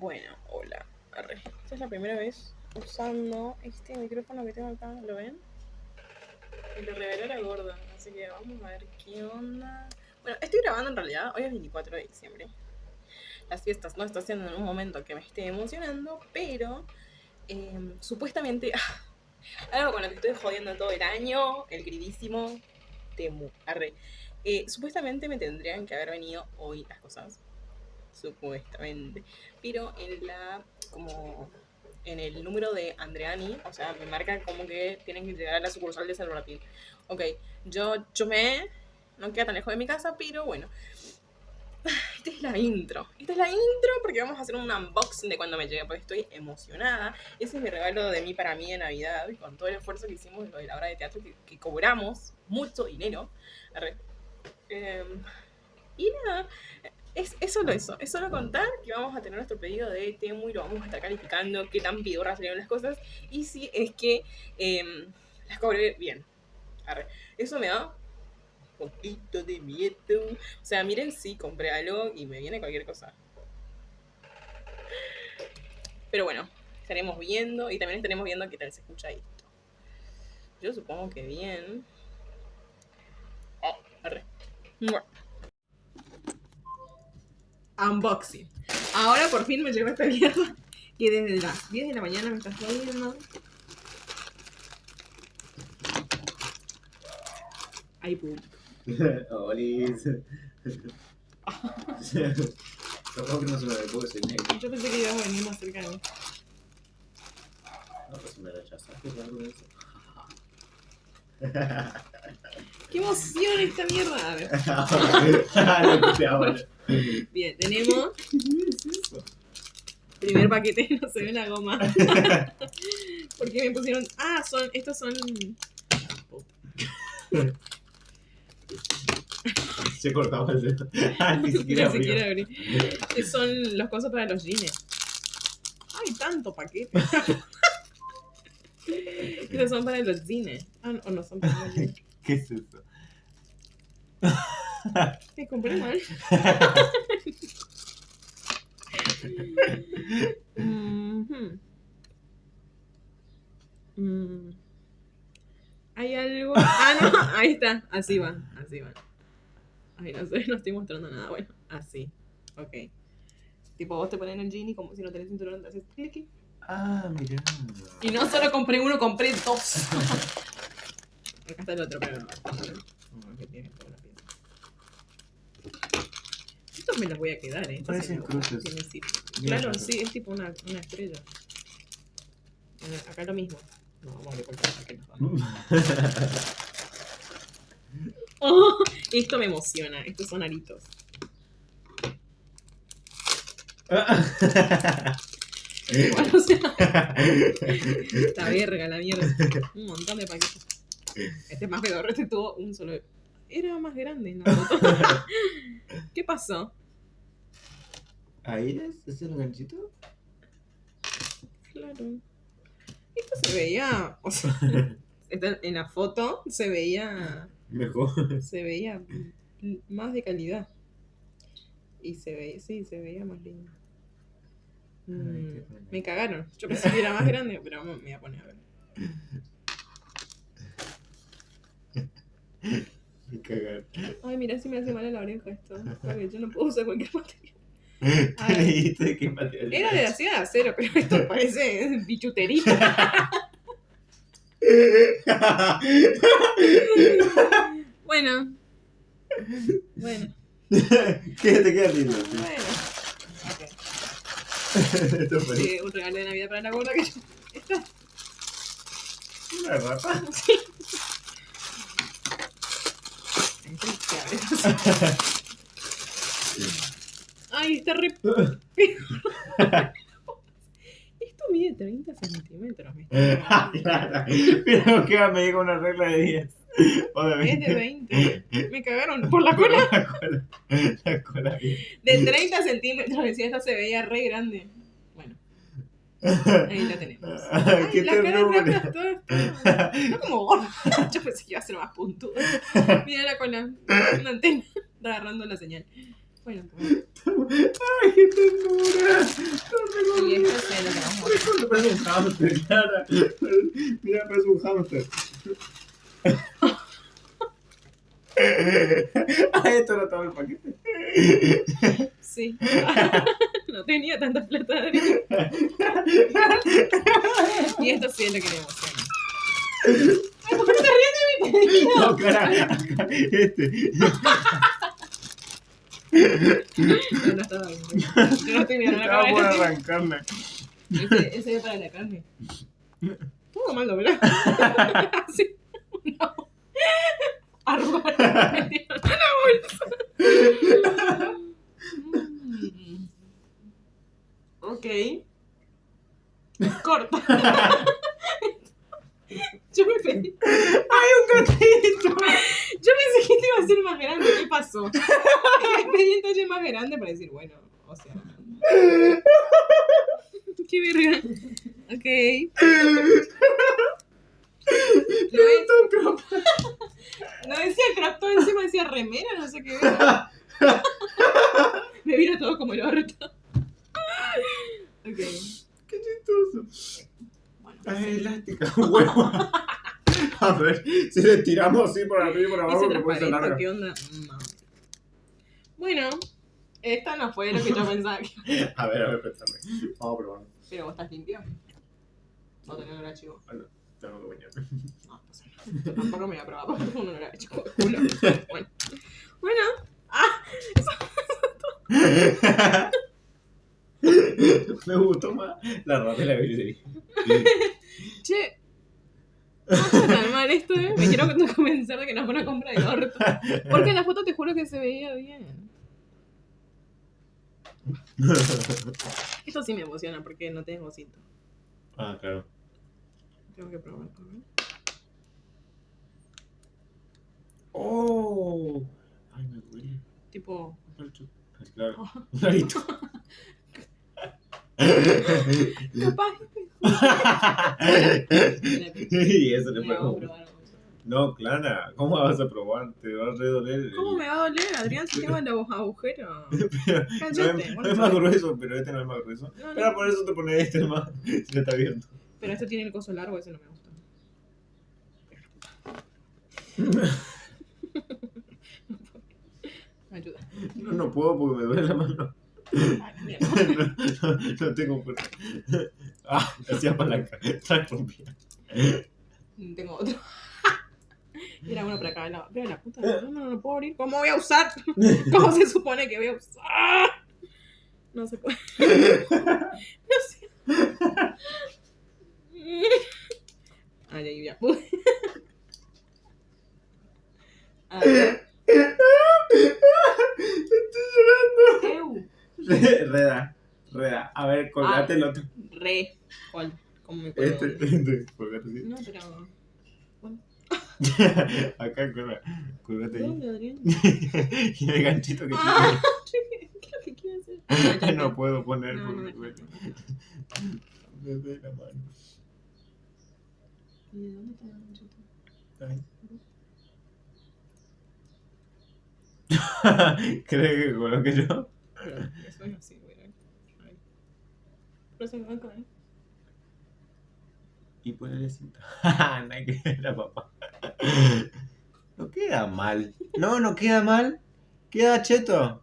Bueno, hola. Arre. Esta es la primera vez usando este micrófono que tengo acá, ¿lo ven? Y lo reveló la gorda, así que vamos a ver qué onda. Bueno, estoy grabando en realidad, hoy es 24 de diciembre. Las fiestas no está haciendo en un momento que me esté emocionando, pero supuestamente algo con lo que estoy jodiendo todo el año, el queridísimo Temu. Arre. Supuestamente me tendrían que haber venido hoy las cosas. Supuestamente. Pero en el número de Andreani, o sea, me marca como que tienen que llegar a la sucursal de Salvarapid. Ok, yo chumé, no queda tan lejos de mi casa, pero bueno. Esta es la intro porque vamos a hacer un unboxing de cuando me llegue, porque estoy emocionada. Ese es mi regalo de mí para mí de Navidad, con todo el esfuerzo que hicimos lo de la obra de teatro, que cobramos mucho dinero. Y nada, es solo eso, es solo contar que vamos a tener nuestro pedido de Temu y lo vamos a estar calificando, qué tan pidorras salieron las cosas y si es que las cobré bien. Arre. Eso me da un poquito de miedo. O sea, miren si compré algo y me viene cualquier cosa. Pero bueno, estaremos viendo y también estaremos viendo qué tal se escucha esto. Yo supongo que bien. Oh, arre. Unboxing. Ahora por fin me llegó esta mierda que desde las 10 de la mañana me está jodiendo. Ay, público. Olis. Supongo que no se me ve porque soy negro. Yo pensé que ibas a venir más cerca de mí. No, pues me rechazaste por algo de eso. ¡Qué emoción esta mierda! A ver. No te ahora. Bien, tenemos. ¿Qué es eso? Primer paquete, no se ve una goma. Porque me pusieron. Ah, estos son. Se cortaba el dedo. Ni siquiera abrí. Son los cosas para los jeans. Ay, tanto paquete. Estos son para los jeans. Ah, no, o no son para los jeans. ¿Qué es eso? Me compré mal. Hay algo. Ah, no, ahí está. Así va. Ay, no sé, no estoy mostrando nada. Bueno, así. Ok. Tipo, vos te pones en el jean y como si no tenés cinturón, te haces clic. Ah, mirá. Y no solo compré uno, compré dos. Acá está el otro, pero no. Que tiene toda la pieza. Estos me los voy a quedar, Parecen cruces. Claro, sí, es tipo una estrella. Acá lo mismo. No, vamos a ver cuál es que nos va. Oh, esto me emociona. Estos son aritos. Bueno, o sea, esta verga, la mierda. Un montón de paquetes. Este es más pedorro, este tuvo un solo. Era más grande en la foto. ¿Qué pasó? ¿Ahí es? ¿Es el ganchito? Claro. Esto se veía. O sea, en la foto se veía. Mejor. Se veía más de calidad. Y se veía más lindo. Me cagaron. Yo pensé que era más grande, pero me voy a poner a ver. Me cagaron. Ay, mira si me hace mal a la oreja esto. Porque yo no puedo usar cualquier material. ¿Qué leíste? ¿Qué material? Era de acero, pero esto parece bichutería. Bueno. ¿Qué te queda lindo? Bueno. Esto fue Un regalo de Navidad para la gorda que yo. Esta. una rata. Sí. Ay, está re. Esto mide 30 centímetros. Claro. Pero que me diga una regla de 10. O de 20. Es de 20. Me cagaron por la cola. La cola bien. De 30 centímetros. Decía, esta se veía re grande. Bueno. Ahí la tenemos. Ay, ¡Qué la cara ternura! de Rata está como gorda. Yo pensé que iba a ser más puntuda. Mira la cola. Una antena. Está agarrando la señal. Bueno, pues. ¡Ay, qué ternura! No me Esto parece un hámster, Clara. Mira, parece un hámster. Esto no toma el paquete. Sí. No tenía tanta plata, Adri. Y esto sí es lo que me emociona. Ay, ¿por qué no te ríes de mi pedido? No, Clara, acá, este. No está bien. Yo no estoy mirando la Estaba por cámara. arrancarme. Ese es para la carne. Todo mal doblado. Así. No. Arroba. Metieron a la bolsa. Ok. Corta. Yo me pedí. ¡Ay, un gatito! Yo pensé que este iba a ser más grande. ¿Qué pasó? Me pedí un talle más grande para decir, bueno, o sea. Qué verga. Ok. No decía crop top, encima decía remera, no sé qué era. Me vino todo como el orto. Ok. ¡Qué chistoso! Bueno, Es elástica, huevo. A ver, si le tiramos así por arriba y por abajo, ese que puede ser transparente, larga. ¿qué onda? No. Bueno, esta no fue lo que yo pensaba que... A ver, préstame. Vamos a probar. Pero vos estás limpio. No tenés olor a chivo. Bueno, tengo que bañarme. No, no sé. Yo tampoco me voy a probar porque tengo un olor a chivo de culo. Bueno. Bueno. Ah, Me gustó más la rata de la bebida. che. No está tan mal esto, Me quiero convencer de que no fue una compra de orto. Porque en la foto te juro que se veía bien. Esto sí me emociona porque no tengo cinto. Ah, claro. Tengo que probar también. ¡Oh! Ay, me duele. Tipo. Claro. Un arito. Capaz. Y eso le Me hago pegó. probar. No, Clara, ¿cómo vas a probar? Te va a redoler. ¿Cómo me va a doler, Adrián, si tengo el agujero? No Cállate. es, bueno, no es más grueso, pero este no es más grueso. No, no. Pero por eso te pones este más. Ya está abierto. Pero este tiene el coso largo, ese no me gusta. Ayuda. No puedo porque me duele la mano. Ay, mierda. No tengo fuerza. Ah, hacía palanca. Está rompida. Tengo otro. Era uno para acá. Pero la puta, no lo puedo abrir. ¿Cómo voy a usar? ¿Cómo se supone que voy a usar? No se puede. No sé. Ay, ahí ya pude. A ver. Estoy llorando. Eu. Reda. A ver, colgate el otro. Re. ¿Cuál? ¿Cómo me cuelgo? Colgate así. No, pero. Acá, colgate ahí. ¿Dónde, Adrián? Y el ganchito que Ah, ¿qué es lo que quiere hacer? tiene. No puedo poner No, porque no, duele. Me duele la mano. ¿Y de dónde está el ganchito? Ay. ¿Crees que coloque yo? Pero eso es así, güey. Ahí. Pero se me va a caer. Y ponerle cinta. No hay que ver la papá. No queda mal. No queda mal. Queda cheto.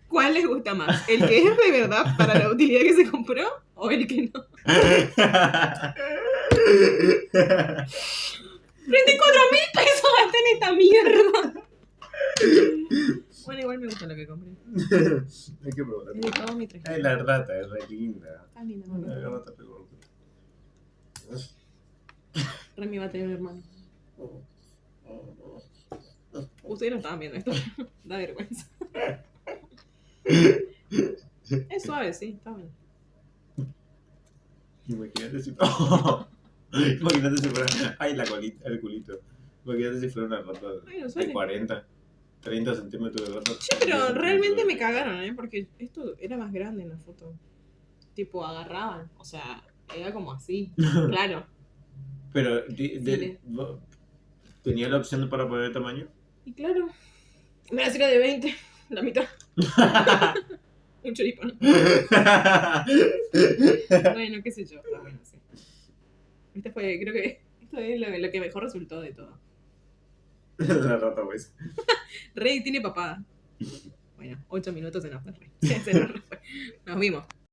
¿Cuál les gusta más? ¿El que es de verdad para la utilidad que se compró o el que no? 34.000 pesos gasté en esta mierda. Bueno, igual me gusta lo que compré. Hay que probar. Es de todo mi traje. Ay, la rata es re linda. Está linda, La ¿no? rata re gorda. Remy va a tener un hermano. Ustedes no estaban viendo esto. Da vergüenza. Es suave, sí, está bueno. Imagínate si. Imagínate si fuera. Ay, la colita, el culito. Imagínate si fuera una rata Ay, no de suele. 40, 30 centímetros de rata. Che, pero realmente me cagaron, porque esto era más grande en la foto. Tipo, agarraban. O sea, era como así. Claro. Pero, Sí. ¿tenía la opción para poner el tamaño? Y claro. Me la saca de 20, la mitad. Un choripán. Bueno, qué sé yo. Está bueno, sí. Creo que esto es lo que mejor resultó de todo. La rata, pues. Rey tiene papá. Bueno, 8 minutos en After Rey. Se nos fue. Nos vimos.